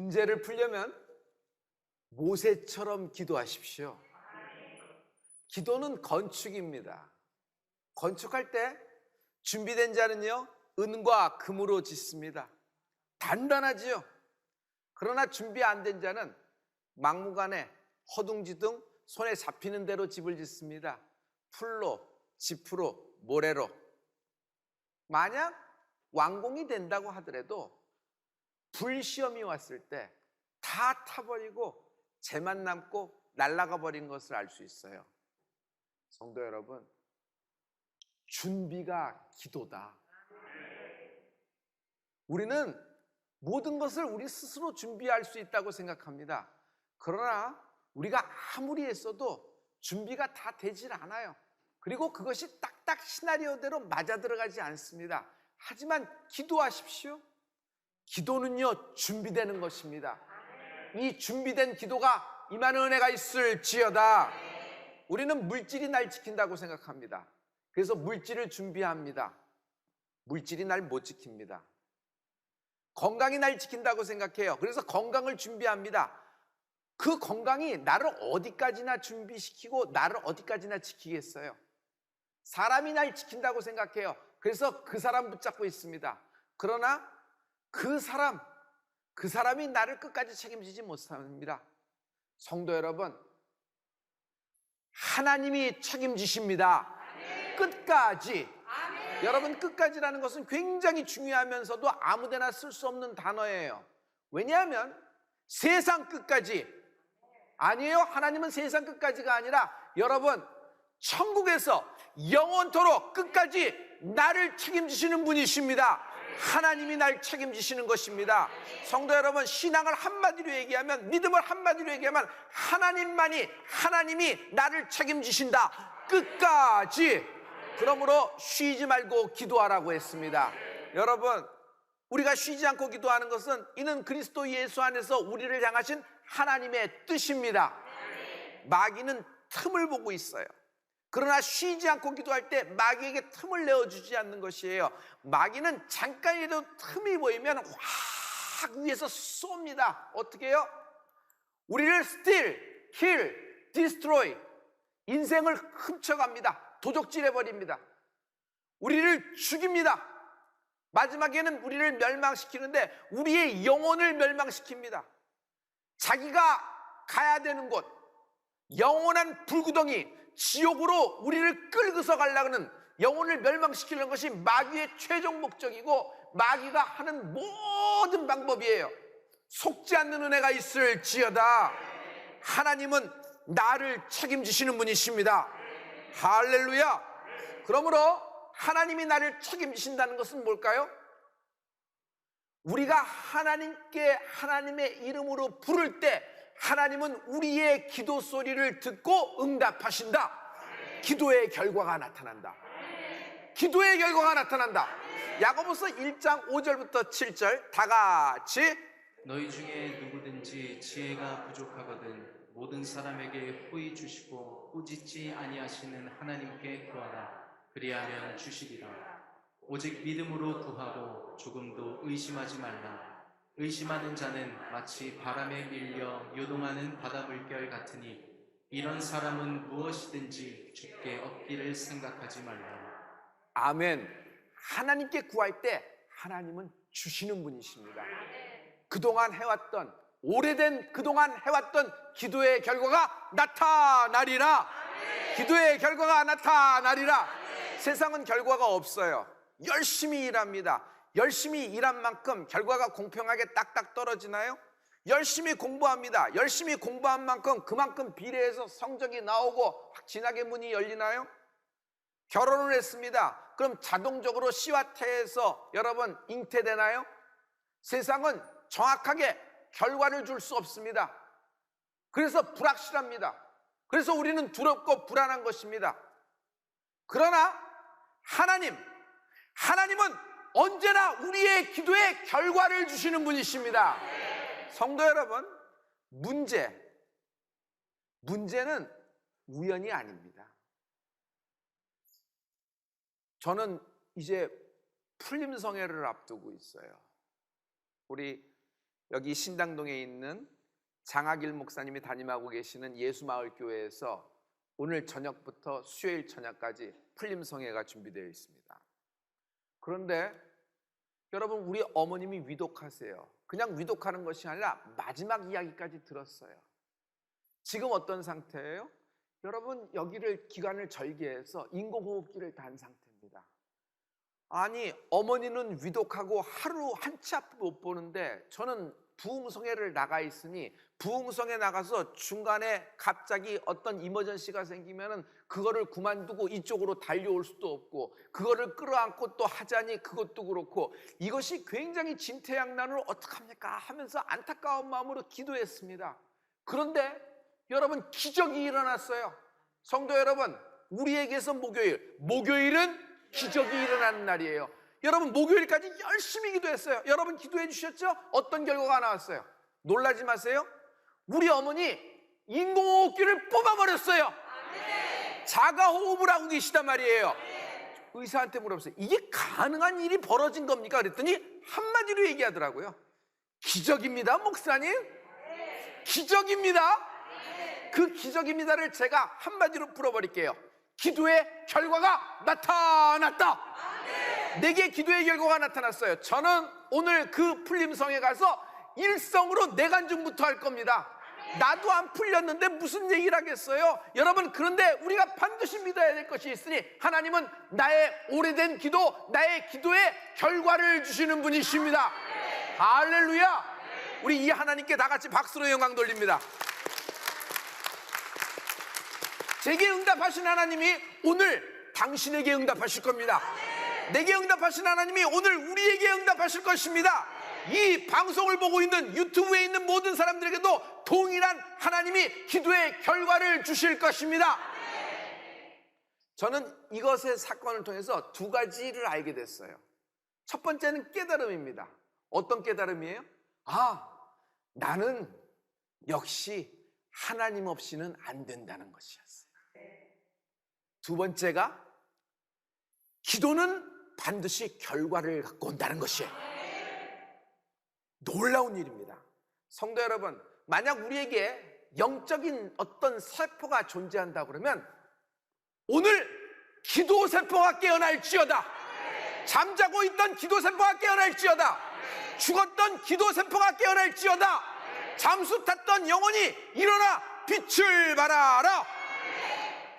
문제를 풀려면 모세처럼 기도하십시오. 기도는 건축입니다. 건축할 때 준비된 자는요, 은과 금으로 짓습니다. 단단하지요. 그러나 준비 안 된 자는 막무가내 허둥지둥 손에 잡히는 대로 집을 짓습니다. 풀로, 지프로, 모래로. 만약 완공이 된다고 하더라도 불시험이 왔을 때 다 타버리고 재만 남고 날아가 버린 것을 알 수 있어요. 성도 여러분, 준비가 기도다. 우리는 모든 것을 우리 스스로 준비할 수 있다고 생각합니다. 그러나 우리가 아무리 했어도 준비가 다 되질 않아요. 그리고 그것이 딱딱 시나리오대로 맞아 들어가지 않습니다. 하지만 기도하십시오. 기도는요, 준비되는 것입니다. 이 준비된 기도가 임하는 은혜가 있을지어다. 우리는 물질이 날 지킨다고 생각합니다. 그래서 물질을 준비합니다. 물질이 날 못 지킵니다. 건강이 날 지킨다고 생각해요. 그래서 건강을 준비합니다. 그 건강이 나를 어디까지나 준비시키고 나를 어디까지나 지키겠어요. 사람이 날 지킨다고 생각해요. 그래서 그 사람 붙잡고 있습니다. 그러나 그 사람이 나를 끝까지 책임지지 못합니다. 성도 여러분, 하나님이 책임지십니다. 끝까지. 여러분, 끝까지라는 것은 굉장히 중요하면서도 아무데나 쓸 수 없는 단어예요. 왜냐하면 세상 끝까지 아니에요. 하나님은 세상 끝까지가 아니라 여러분, 천국에서 영원토록 끝까지 나를 책임지시는 분이십니다. 하나님이 날 책임지시는 것입니다. 성도 여러분, 신앙을 한마디로 얘기하면, 믿음을 한마디로 얘기하면 하나님이 나를 책임지신다. 끝까지. 그러므로 쉬지 말고 기도하라고 했습니다. 여러분, 우리가 쉬지 않고 기도하는 것은 이는 그리스도 예수 안에서 우리를 향하신 하나님의 뜻입니다. 마귀는 틈을 보고 있어요. 그러나 쉬지 않고 기도할 때 마귀에게 틈을 내어주지 않는 것이에요. 마귀는 잠깐이라도 틈이 보이면 확 위에서 쏩니다. 어떻게 해요? 우리를 steal, kill, destroy, 인생을 훔쳐갑니다. 도적질해버립니다. 우리를 죽입니다. 마지막에는 우리를 멸망시키는데 우리의 영혼을 멸망시킵니다. 자기가 가야 되는 곳, 영원한 불구덩이, 지옥으로 우리를 끌고서 가려는, 영혼을 멸망시키는 것이 마귀의 최종 목적이고 마귀가 하는 모든 방법이에요. 속지 않는 은혜가 있을지어다. 하나님은 나를 책임지시는 분이십니다. 할렐루야. 그러므로 하나님이 나를 책임지신다는 것은 뭘까요? 우리가 하나님께 하나님의 이름으로 부를 때 하나님은 우리의 기도 소리를 듣고 응답하신다. 기도의 결과가 나타난다. 기도의 결과가 나타난다. 야고보서 1장 5절부터 7절 다 같이. 너희 중에 누구든지 지혜가 부족하거든 모든 사람에게 호의 주시고 꾸짖지 아니하시는 하나님께 구하라. 그리하면 주시리라. 오직 믿음으로 구하고 조금도 의심하지 말라. 의심하는 자는 마치 바람에 밀려 요동하는 바다 물결 같으니 이런 사람은 무엇이든지 주께 얻기를 생각하지 말라. 아멘. 하나님께 구할 때 하나님은 주시는 분이십니다. 그동안 해왔던, 오래된 그동안 해왔던 기도의 결과가 나타나리라. 기도의 결과가 나타나리라. 세상은 결과가 없어요. 열심히 일합니다. 열심히 일한 만큼 결과가 공평하게 딱딱 떨어지나요? 열심히 공부합니다. 열심히 공부한 만큼 그만큼 비례해서 성적이 나오고 진학의 문이 열리나요? 결혼을 했습니다. 그럼 자동적으로 씨와 태에서 여러분 잉태되나요? 세상은 정확하게 결과를 줄 수 없습니다. 그래서 불확실합니다. 그래서 우리는 두렵고 불안한 것입니다. 그러나 하나님은 언제나 우리의 기도에 결과를 주시는 분이십니다. 성도 여러분, 문제는 우연이 아닙니다. 저는 이제 풀림성회를 앞두고 있어요. 우리 여기 신당동에 있는 장학일 목사님이 담임하고 계시는 예수마을교회에서 오늘 저녁부터 수요일 저녁까지 풀림성회가 준비되어 있습니다. 그런데 여러분, 우리 어머님이 위독하세요. 그냥 위독하는 것이 아니라 마지막 이야기까지 들었어요. 지금 어떤 상태예요? 여러분, 여기를 기관을 절개해서 인공호흡기를 단 상태입니다. 아니, 어머니는 위독하고 하루 한치 앞도 못 보는데 저는 부흥성회를 나가 있으니 부흥성회 나가서 중간에 갑자기 어떤 이머전시가 생기면은 그거를 그만두고 이쪽으로 달려올 수도 없고, 그거를 끌어안고 또 하자니 그것도 그렇고, 이것이 굉장히 진퇴양난을 어떡합니까 하면서 안타까운 마음으로 기도했습니다. 그런데 여러분, 기적이 일어났어요. 성도 여러분, 우리에게서 목요일은 기적이 일어나는 날이에요. 여러분, 목요일까지 열심히 기도했어요. 여러분 기도해 주셨죠? 어떤 결과가 나왔어요? 놀라지 마세요. 우리 어머니 인공호흡기를 뽑아버렸어요. 자가호흡을 하고 계시단 말이에요. 의사한테 물어봤어요. 이게 가능한 일이 벌어진 겁니까? 그랬더니 한마디로 얘기하더라고요. 기적입니다, 목사님. 기적입니다. 그 기적입니다를 제가 한마디로 풀어버릴게요. 기도의 결과가 나타났다. 내게 기도의 결과가 나타났어요. 저는 오늘 그 풀림성에 가서 일성으로 내간증부터 할 겁니다. 나도 안 풀렸는데 무슨 얘기를 하겠어요? 여러분, 그런데 우리가 반드시 믿어야 될 것이 있으니, 하나님은 나의 오래된 기도, 나의 기도의 결과를 주시는 분이십니다. 할렐루야. 우리 이 하나님께 다 같이 박수로 영광 돌립니다. 제게 응답하신 하나님이 오늘 당신에게 응답하실 겁니다. 내게 응답하신 하나님이 오늘 우리에게 응답하실 것입니다. 이 방송을 보고 있는 유튜브에 있는 모든 사람들에게도 동일한 하나님이 기도의 결과를 주실 것입니다. 저는 이것의 사건을 통해서 두 가지를 알게 됐어요. 첫 번째는 깨달음입니다. 어떤 깨달음이에요? 나는 역시 하나님 없이는 안 된다는 것이었어요. 두 번째가, 기도는 반드시 결과를 갖고 온다는 것이에요. 놀라운 일입니다. 성도 여러분, 만약 우리에게 영적인 어떤 세포가 존재한다 그러면 오늘 기도 세포가 깨어날지어다. 잠자고 있던 기도 세포가 깨어날지어다. 죽었던 기도 세포가 깨어날지어다. 잠수 탔던 영혼이 일어나 빛을 발하라.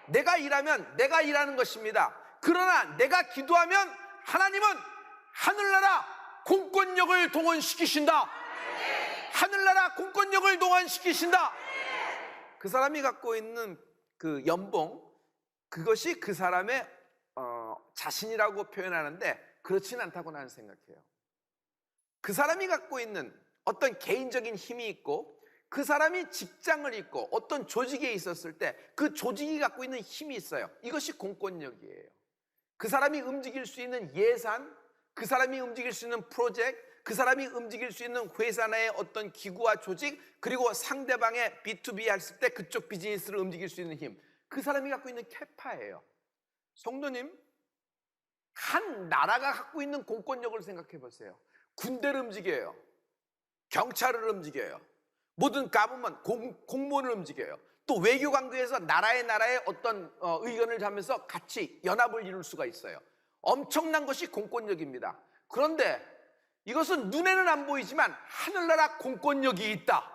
내가 일하면 내가 일하는 것입니다. 그러나 내가 기도하면 하나님은 하늘나라 공권력을 동원시키신다. 하늘나라 공권력을 동원시키신다. 그 사람이 갖고 있는 그 연봉, 그것이 그 사람의 자신이라고 표현하는데 그렇지는 않다고 나는 생각해요. 그 사람이 갖고 있는 어떤 개인적인 힘이 있고, 그 사람이 직장을 있고 어떤 조직에 있었을 때 그 조직이 갖고 있는 힘이 있어요. 이것이 공권력이에요. 그 사람이 움직일 수 있는 예산, 그 사람이 움직일 수 있는 프로젝트, 그 사람이 움직일 수 있는 회사 내의 어떤 기구와 조직, 그리고 상대방의 B2B 했을 때 그쪽 비즈니스를 움직일 수 있는 힘, 그 사람이 갖고 있는 캐파예요. 성도님, 한 나라가 갖고 있는 공권력을 생각해 보세요. 군대를 움직여요. 경찰을 움직여요. 모든 가부먼, 공무원을 움직여요. 또 외교 관계에서 나라의 어떤 의견을 잡으면서 같이 연합을 이룰 수가 있어요. 엄청난 것이 공권력입니다. 그런데 이것은 눈에는 안 보이지만 하늘나라 공권력이 있다.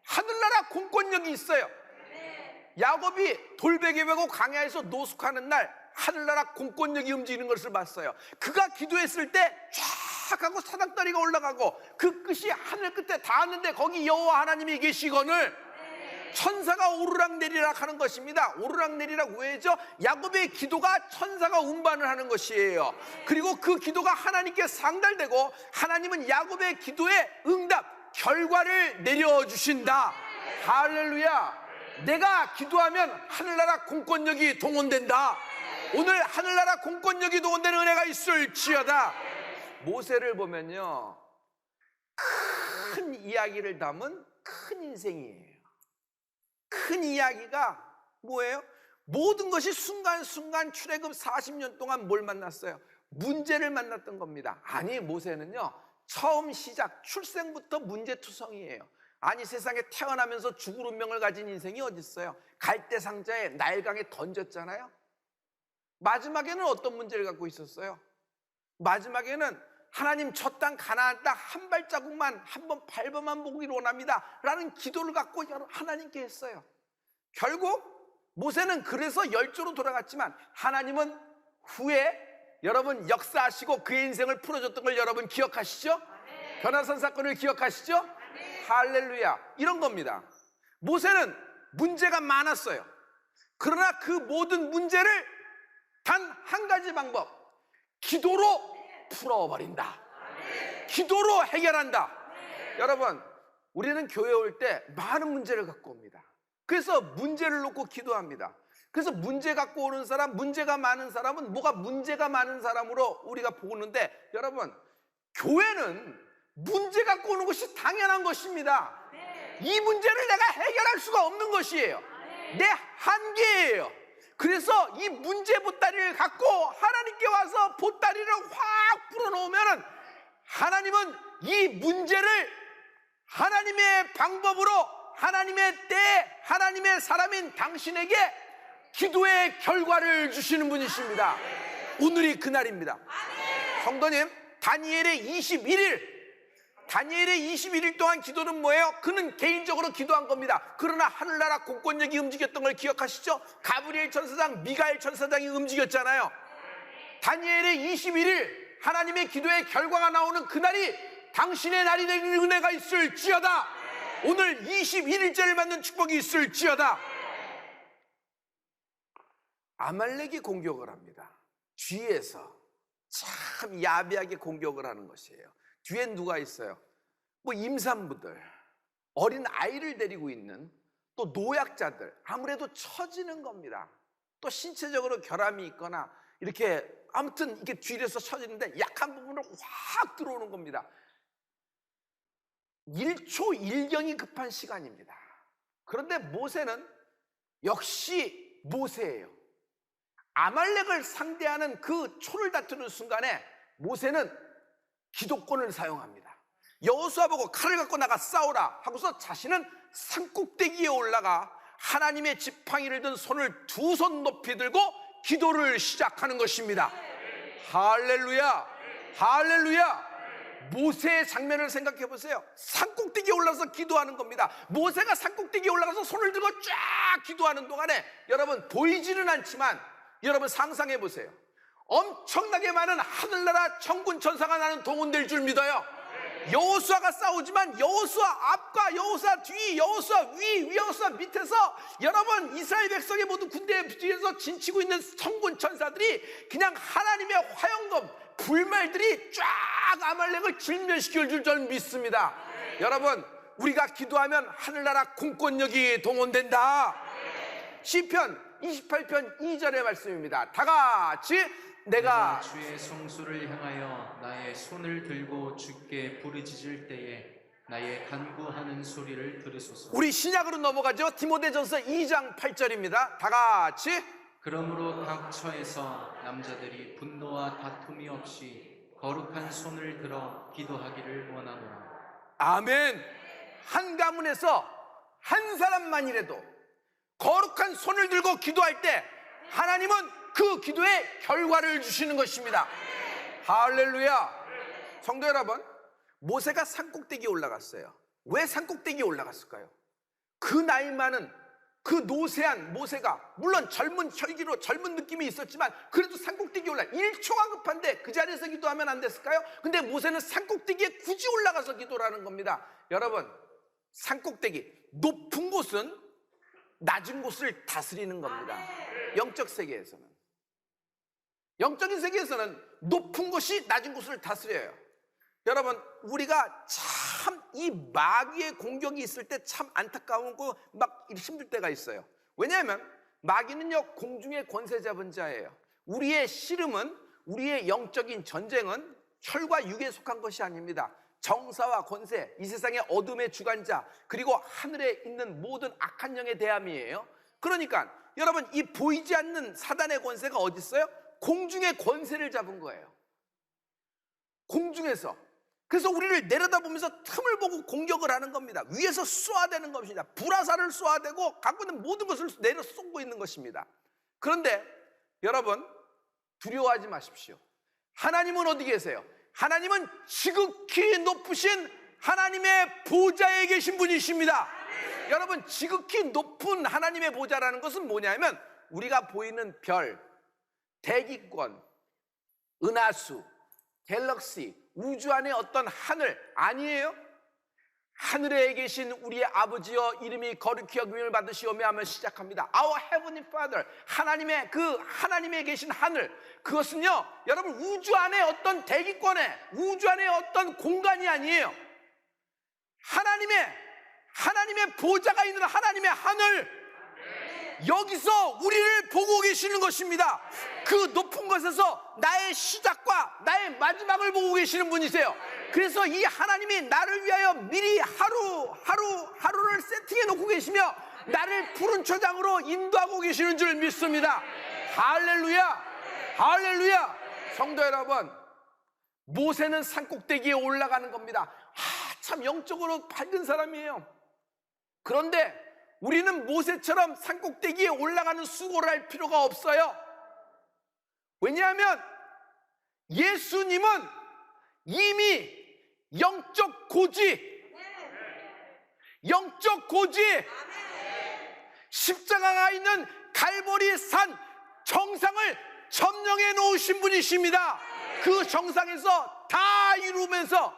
하늘나라 공권력이 있어요. 야곱이 돌베개 베고 광야에서 노숙하는 날 하늘나라 공권력이 움직이는 것을 봤어요. 그가 기도했을 때 쫙 하고 사닥다리가 올라가고 그 끝이 하늘 끝에 닿았는데 거기 여호와 하나님이 계시거늘 천사가 오르락 내리락 하는 것입니다. 오르락 내리락 왜죠? 야곱의 기도가 천사가 운반을 하는 것이에요. 그리고 그 기도가 하나님께 상달되고 하나님은 야곱의 기도에 응답, 결과를 내려주신다. 할렐루야. 내가 기도하면 하늘나라 공권력이 동원된다. 오늘 하늘나라 공권력이 동원되는 은혜가 있을지어다. 모세를 보면요, 큰 이야기를 담은 큰 인생이에요. 큰 이야기가 뭐예요? 모든 것이 순간순간 출애굽 40년 동안 뭘 만났어요? 문제를 만났던 겁니다. 아니, 모세는요 처음 시작, 출생부터 문제투성이에요. 아니, 세상에 태어나면서 죽을 운명을 가진 인생이 어디 있어요? 갈대상자에 나일강에 던졌잖아요. 마지막에는 어떤 문제를 갖고 있었어요? 마지막에는 하나님 저 땅 가나안 땅 한 발자국만 한번 밟아만 보기를 원합니다 라는 기도를 갖고 하나님께 했어요. 결국 모세는 그래서 열조로 돌아갔지만 하나님은 후에 여러분 역사하시고 그의 인생을 풀어줬던 걸 여러분 기억하시죠? 변화산 사건을 기억하시죠? 할렐루야. 이런 겁니다. 모세는 문제가 많았어요. 그러나 그 모든 문제를 단 한 가지 방법, 기도로 풀어버린다. 기도로 해결한다. 여러분, 우리는 교회 올 때 많은 문제를 갖고 옵니다. 그래서 문제를 놓고 기도합니다. 그래서 문제 갖고 오는 사람, 문제가 많은 사람은 뭐가 문제가 많은 사람으로 우리가 보는데, 여러분, 교회는 문제 갖고 오는 것이 당연한 것입니다. 이 문제를 내가 해결할 수가 없는 것이에요. 내 한계예요. 그래서 이 문제 보따리를 갖고 하나님께 와서 보따리를 확 풀어놓으면 하나님은 이 문제를 하나님의 방법으로, 하나님의 때, 하나님의 사람인 당신에게 기도의 결과를 주시는 분이십니다. 오늘이 그날입니다. 성도님, 다니엘의 21일 동안 기도는 뭐예요? 그는 개인적으로 기도한 겁니다. 그러나 하늘나라 공권력이 움직였던 걸 기억하시죠? 가브리엘 천사장, 미가엘 천사장이 움직였잖아요. 다니엘의 21일 하나님의 기도의 결과가 나오는 그날이 당신의 날이 되는 은혜가 있을지어다. 오늘 21일째를 맞는 축복이 있을지어다. 아말렉이 공격을 합니다. 뒤에서 참 야비하게 공격을 하는 것이에요. 뒤엔 누가 있어요? 뭐 임산부들, 어린 아이를 데리고 있는 또 노약자들, 아무래도 처지는 겁니다. 또 신체적으로 결함이 있거나 이렇게 아무튼 이렇게 뒤에서 처지는데 약한 부분을 확 들어오는 겁니다. 1초 1경이 급한 시간입니다. 그런데 모세는 역시 모세예요. 아말렉을 상대하는 그 초를 다투는 순간에 모세는 기도권을 사용합니다. 여호수아 보고 칼을 갖고 나가 싸우라 하고서 자신은 산꼭대기에 올라가 하나님의 지팡이를 든 손을 두 손 높이 들고 기도를 시작하는 것입니다. 할렐루야, 할렐루야. 모세의 장면을 생각해 보세요. 산꼭대기에 올라서 기도하는 겁니다. 모세가 산꼭대기에 올라가서 손을 들고 쫙 기도하는 동안에 여러분 보이지는 않지만 여러분 상상해 보세요. 엄청나게 많은 하늘나라 천군 천사가 나는 동원될 줄 믿어요. 여호수아가 싸우지만 여호수아 앞과 여호수아 뒤, 여호수아 위, 여호수아 밑에서 여러분 이스라엘 백성의 모든 군대 뒤에서 진치고 있는 천군 천사들이 그냥 하나님의 화영검 불말들이 쫙 아말렉을 진멸시킬 줄 저는 믿습니다. 여러분, 우리가 기도하면 하늘나라 공권력이 동원된다. 시편 28편 2절의 말씀입니다. 다 같이 내가 주의 성소를 향하여 나의 손을 들고 주께 부르짖을 때에 나의 간구하는 소리를 들으소서. 우리 신약으로 넘어가죠. 디모데전서 2장 8절입니다. 다 같이 그러므로 각 처에서 남자들이 분노와 다툼이 없이 거룩한 손을 들어 기도하기를 원하노라. 아멘. 한 가문에서 한 사람만이라도 거룩한 손을 들고 기도할 때 하나님은 그 기도에 결과를 주시는 것입니다. 할렐루야. 성도 여러분, 모세가 산꼭대기에 올라갔어요. 왜 산꼭대기에 올라갔을까요? 그 나이 많은 그 노쇠한 모세가 물론 젊은 혈기로 젊은 느낌이 있었지만 그래도 산꼭대기에 올라 1초가 급한데 그 자리에서 기도하면 안 됐을까요? 근데 모세는 산꼭대기에 굳이 올라가서 기도를 하는 겁니다. 여러분, 산꼭대기, 높은 곳은 낮은 곳을 다스리는 겁니다. 영적 세계에서는, 영적인 세계에서는 높은 곳이 낮은 곳을 다스려요. 여러분, 우리가 참 이 마귀의 공격이 있을 때 참 안타까운 거 막 힘들 때가 있어요. 왜냐하면 마귀는요 공중의 권세 잡은 자예요. 우리의 씨름은, 우리의 영적인 전쟁은 혈과 육에 속한 것이 아닙니다. 정사와 권세, 이 세상의 어둠의 주관자, 그리고 하늘에 있는 모든 악한 영의 대함이에요. 그러니까 여러분, 이 보이지 않는 사단의 권세가 어디 있어요? 공중의 권세를 잡은 거예요. 공중에서. 그래서 우리를 내려다보면서 틈을 보고 공격을 하는 겁니다. 위에서 쏘아대는 것입니다. 불화살을 쏘아대고 갖고 있는 모든 것을 내려 쏟고 있는 것입니다. 그런데 여러분, 두려워하지 마십시오. 하나님은 어디 계세요? 하나님은 지극히 높으신 하나님의 보좌에 계신 분이십니다. 여러분, 지극히 높은 하나님의 보좌라는 것은 뭐냐면 우리가 보이는 별, 대기권, 은하수, 갤럭시, 우주 안에 어떤 하늘 아니에요? 하늘에 계신 우리의 아버지여 이름이 거룩히 여김을 받으시오며 하며 시작합니다. Our Heavenly Father, 하나님의 그 하나님에 계신 하늘, 그것은요 여러분 우주 안에 어떤 대기권에, 우주 안에 어떤 공간이 아니에요. 하나님의 보좌가 있는 하나님의 하늘, 여기서 우리를 보고 계시는 것입니다. 그 높은 곳에서 나의 시작과 나의 마지막을 보고 계시는 분이세요. 그래서 이 하나님이 나를 위하여 미리 하루를 세팅해 놓고 계시며 나를 푸른 초장으로 인도하고 계시는 줄 믿습니다. 할렐루야, 할렐루야. 성도 여러분, 모세는 산꼭대기에 올라가는 겁니다. 참 영적으로 밝은 사람이에요. 그런데 우리는 모세처럼 산꼭대기에 올라가는 수고를 할 필요가 없어요. 왜냐하면 예수님은 이미 영적 고지, 십자가가 있는 갈보리 산 정상을 점령해 놓으신 분이십니다. 그 정상에서 다 이루면서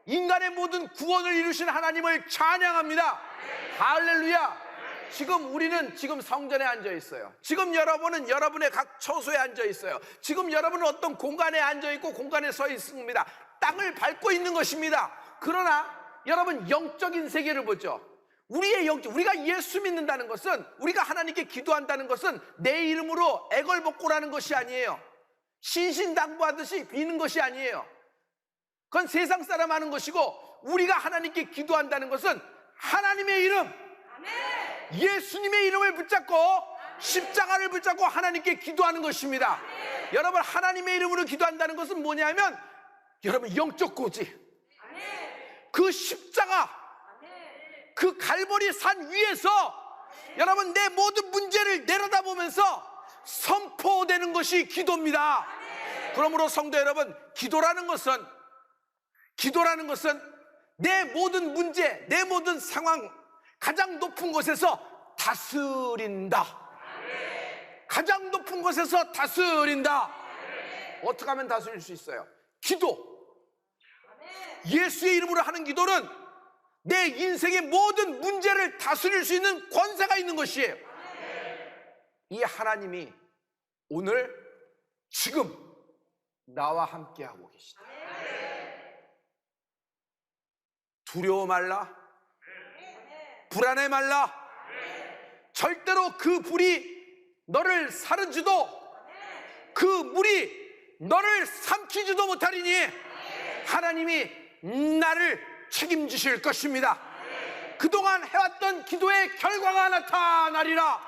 인간의 모든 구원을 이루신 하나님을 찬양합니다. 할렐루야. 우리는 지금 성전에 앉아 있어요. 지금 여러분은 여러분의 각 처소에 앉아 있어요. 지금 여러분은 어떤 공간에 앉아 있고 공간에 서 있습니다. 땅을 밟고 있는 것입니다. 그러나 여러분 영적인 세계를 보죠. 우리가 예수 믿는다는 것은, 우리가 하나님께 기도한다는 것은 내 이름으로 애걸복고라는 것이 아니에요. 신신당부하듯이 비는 것이 아니에요. 그건 세상 사람 하는 것이고, 우리가 하나님께 기도한다는 것은 하나님의 이름, 예수님의 이름을 붙잡고 십자가를 붙잡고 하나님께 기도하는 것입니다. 여러분, 하나님의 이름으로 기도한다는 것은 뭐냐면 여러분 영적 고지, 그 십자가, 그 갈보리 산 위에서 여러분 내 모든 문제를 내려다보면서 선포되는 것이 기도입니다. 그러므로 성도 여러분, 기도라는 것은 내 모든 문제, 내 모든 상황 가장 높은 곳에서 다스린다. 가장 높은 곳에서 다스린다. 어떻게 하면 다스릴 수 있어요? 기도. 예수의 이름으로 하는 기도는 내 인생의 모든 문제를 다스릴 수 있는 권세가 있는 것이에요. 이 하나님이 오늘 지금 나와 함께하고 계시다. 두려워 말라, 불안해 말라. 절대로 그 불이 너를 사르지도 그 물이 너를 삼키지도 못하리니 하나님이 나를 책임지실 것입니다. 그동안 해왔던 기도의 결과가 나타나리라.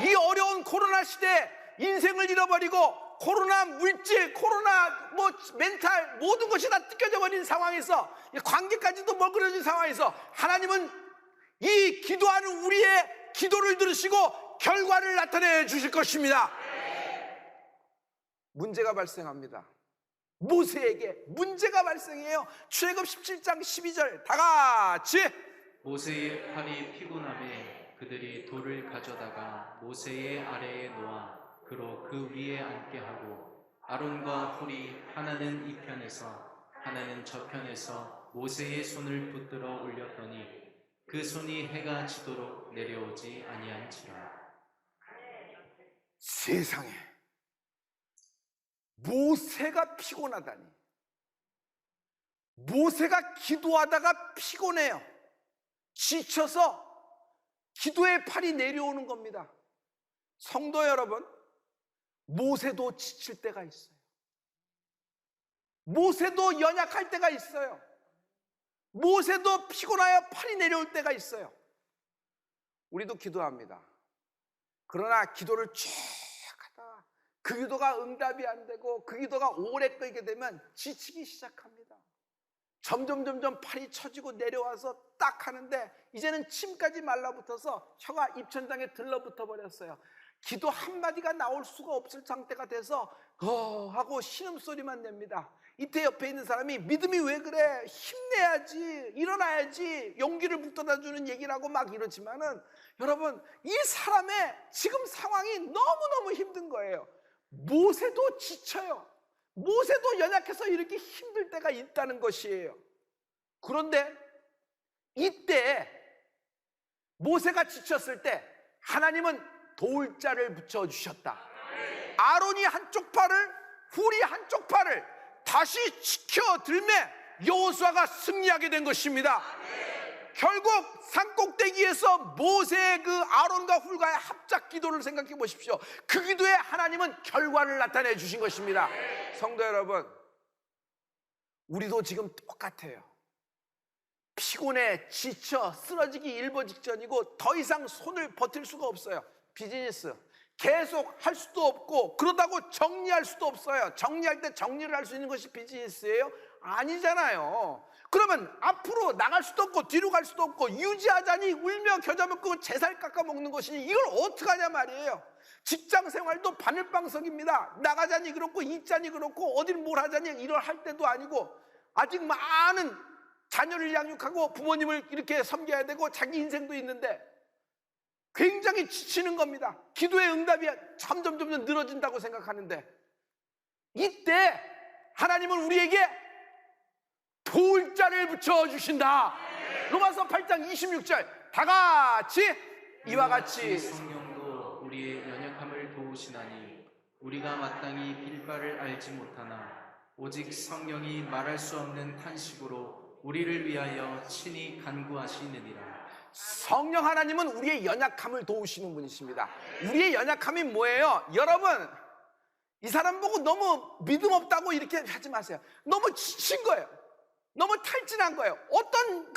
이 어려운 코로나 시대에 인생을 잃어버리고 코로나 물질, 코로나 멘탈 모든 것이 다 뜯겨져 버린 상황에서, 관계까지도 멀그러진 상황에서 하나님은 이 기도하는 우리의 기도를 들으시고 결과를 나타내 주실 것입니다. 문제가 발생합니다. 모세에게 문제가 발생해요. 출애굽 17장 12절 다 같이. 모세의 팔이 피곤함에 그들이 돌을 가져다가 모세의 아래에 놓아 그로 그 위에 앉게 하고 아론과 홀이 하나는 이 편에서 하나는 저 편에서 모세의 손을 붙들어 올렸더니 그 손이 해가 지도록 내려오지 아니한지라. 세상에, 모세가 피곤하다니. 모세가 기도하다가 피곤해요. 지쳐서 기도의 팔이 내려오는 겁니다. 성도 여러분, 모세도 지칠 때가 있어요. 모세도 연약할 때가 있어요. 모세도 피곤하여 팔이 내려올 때가 있어요. 우리도 기도합니다. 그러나 기도를 쭉 하다가 그 기도가 응답이 안 되고 그 기도가 오래 끌게 되면 지치기 시작합니다. 점점 팔이 처지고 내려와서 딱 하는데 이제는 침까지 말라붙어서 혀가 입천장에 들러붙어 버렸어요. 기도 한마디가 나올 수가 없을 상태가 돼서 하고 신음소리만 냅니다. 이때 옆에 있는 사람이 믿음이 왜 그래? 힘내야지, 일어나야지, 용기를 북돋아주는 얘기를 하고 막 이러지만은 여러분, 이 사람의 지금 상황이 너무너무 힘든 거예요. 모세도 지쳐요. 모세도 연약해서 이렇게 힘들 때가 있다는 것이에요. 그런데 이때 모세가 지쳤을 때 하나님은 도울 자를 붙여주셨다. 아론이 한쪽 팔을, 훌이 한쪽 팔을 다시 지켜 들매 여호수아가 승리하게 된 것입니다. 결국 산꼭대기에서 모세의 그 아론과 훌과의 합작 기도를 생각해 보십시오. 그 기도에 하나님은 결과를 나타내 주신 것입니다. 성도 여러분, 우리도 지금 똑같아요. 피곤해, 지쳐, 쓰러지기 일보 직전이고 더 이상 손을 버틸 수가 없어요. 비즈니스 계속 할 수도 없고 그러다고 정리할 수도 없어요. 정리할 때 정리를 할 수 있는 것이 비즈니스예요? 아니잖아요. 그러면 앞으로 나갈 수도 없고 뒤로 갈 수도 없고 유지하자니 울며 겨자 먹고 제살 깎아 먹는 것이니 이걸 어떻게 하냐 말이에요. 직장 생활도 바늘방석입니다. 나가자니 그렇고 있자니 그렇고 어딜 뭘 하자니 이럴 할 때도 아니고 아직 많은 자녀를 양육하고 부모님을 이렇게 섬겨야 되고 자기 인생도 있는데 굉장히 지치는 겁니다. 기도의 응답이 점점 늘어진다고 생각하는데 이때 하나님은 우리에게 도울 자를 붙여주신다. 로마서 8장 26절 다 같이 이와 같이 성령도 우리의 연약함을 도우시나니 우리가 마땅히 빌 바를 알지 못하나 오직 성령이 말할 수 없는 탄식으로 우리를 위하여 친히 간구하시느니라. 성령 하나님은 우리의 연약함을 도우시는 분이십니다. 우리의 연약함이 뭐예요? 여러분, 이 사람 보고 너무 믿음 없다고 이렇게 하지 마세요. 너무 지친 거예요. 너무 탈진한 거예요. 어떤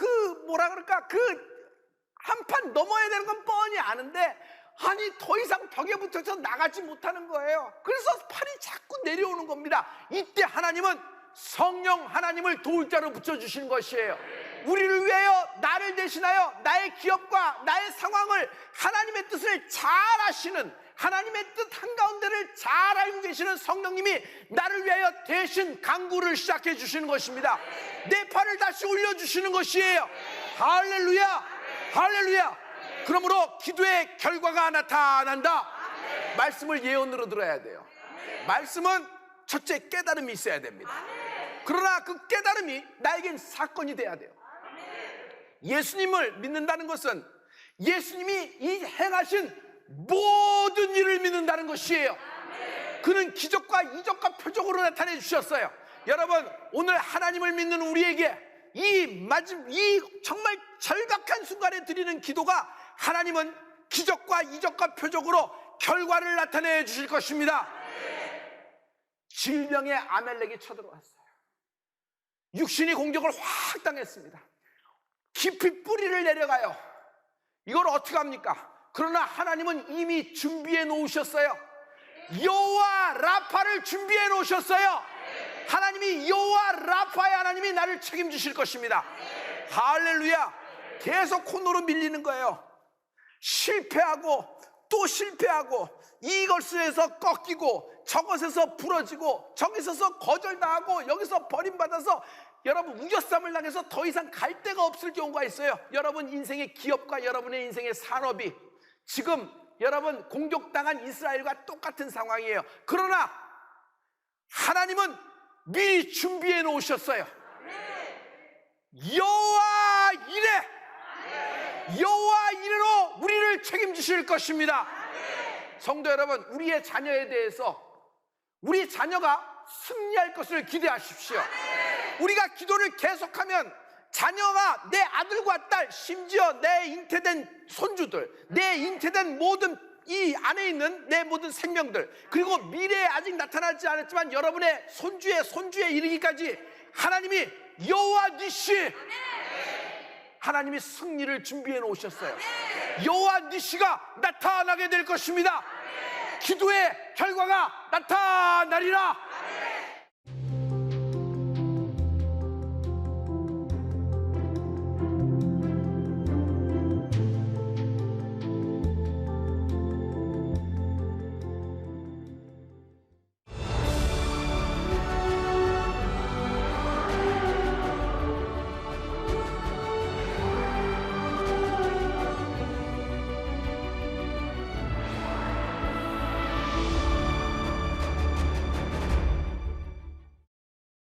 한판 넘어야 되는 건 뻔히 아는데 아니 더 이상 벽에 붙어서 나가지 못하는 거예요. 그래서 팔이 자꾸 내려오는 겁니다. 이때 하나님은 성령 하나님을 도울 자로 붙여주시는 것이에요. 우리를 위하여 나를 대신하여 나의 기업과 나의 상황을 하나님의 뜻을 잘 아시는, 하나님의 뜻 한가운데를 잘 알고 계시는 성령님이 나를 위하여 대신 간구를 시작해 주시는 것입니다. 내 팔을 다시 올려주시는 것이에요. 할렐루야, 할렐루야. 그러므로 기도의 결과가 나타난다. 말씀을 예언으로 들어야 돼요. 말씀은 첫째 깨달음이 있어야 됩니다. 그러나 그 깨달음이 나에겐 사건이 돼야 돼요. 예수님을 믿는다는 것은 예수님이 이 행하신 모든 일을 믿는다는 것이에요. 그는 기적과 이적과 표적으로 나타내 주셨어요. 여러분, 오늘 하나님을 믿는 우리에게 이 정말 절박한 순간에 드리는 기도가 하나님은 기적과 이적과 표적으로 결과를 나타내 주실 것입니다. 질병의 아멜렉이 쳐들어왔어요. 육신이 공격을 확 당했습니다. 깊이 뿌리를 내려가요. 이걸 어떻게 합니까? 그러나 하나님은 이미 준비해 놓으셨어요. 여호와 라파를 준비해 놓으셨어요. 하나님이 여호와 라파의 하나님이 나를 책임지실 것입니다. 할렐루야. 계속 코너로 밀리는 거예요. 실패하고 또 실패하고 이것에서 꺾이고 저것에서 부러지고 저기서 거절당하고 여기서 버림받아서 여러분 우겨쌈을 당해서 더 이상 갈 데가 없을 경우가 있어요. 여러분 인생의 기업과 여러분의 인생의 산업이 지금 여러분 공격당한 이스라엘과 똑같은 상황이에요. 그러나 하나님은 미리 준비해 놓으셨어요. 여호와 이레, 여호와 이레로 우리를 책임지실 것입니다. 성도 여러분, 우리의 자녀에 대해서 우리 자녀가 승리할 것을 기대하십시오. 우리가 기도를 계속하면 자녀가 내 아들과 딸, 심지어 내 잉태된 손주들, 내 잉태된 모든 이 안에 있는 내 모든 생명들, 그리고 미래에 아직 나타나지 않았지만 여러분의 손주의 손주에 이르기까지 하나님이 여호와 니시, 하나님이 승리를 준비해 놓으셨어요. 여호와 니시가 나타나게 될 것입니다. 기도의 결과가 나타나리라.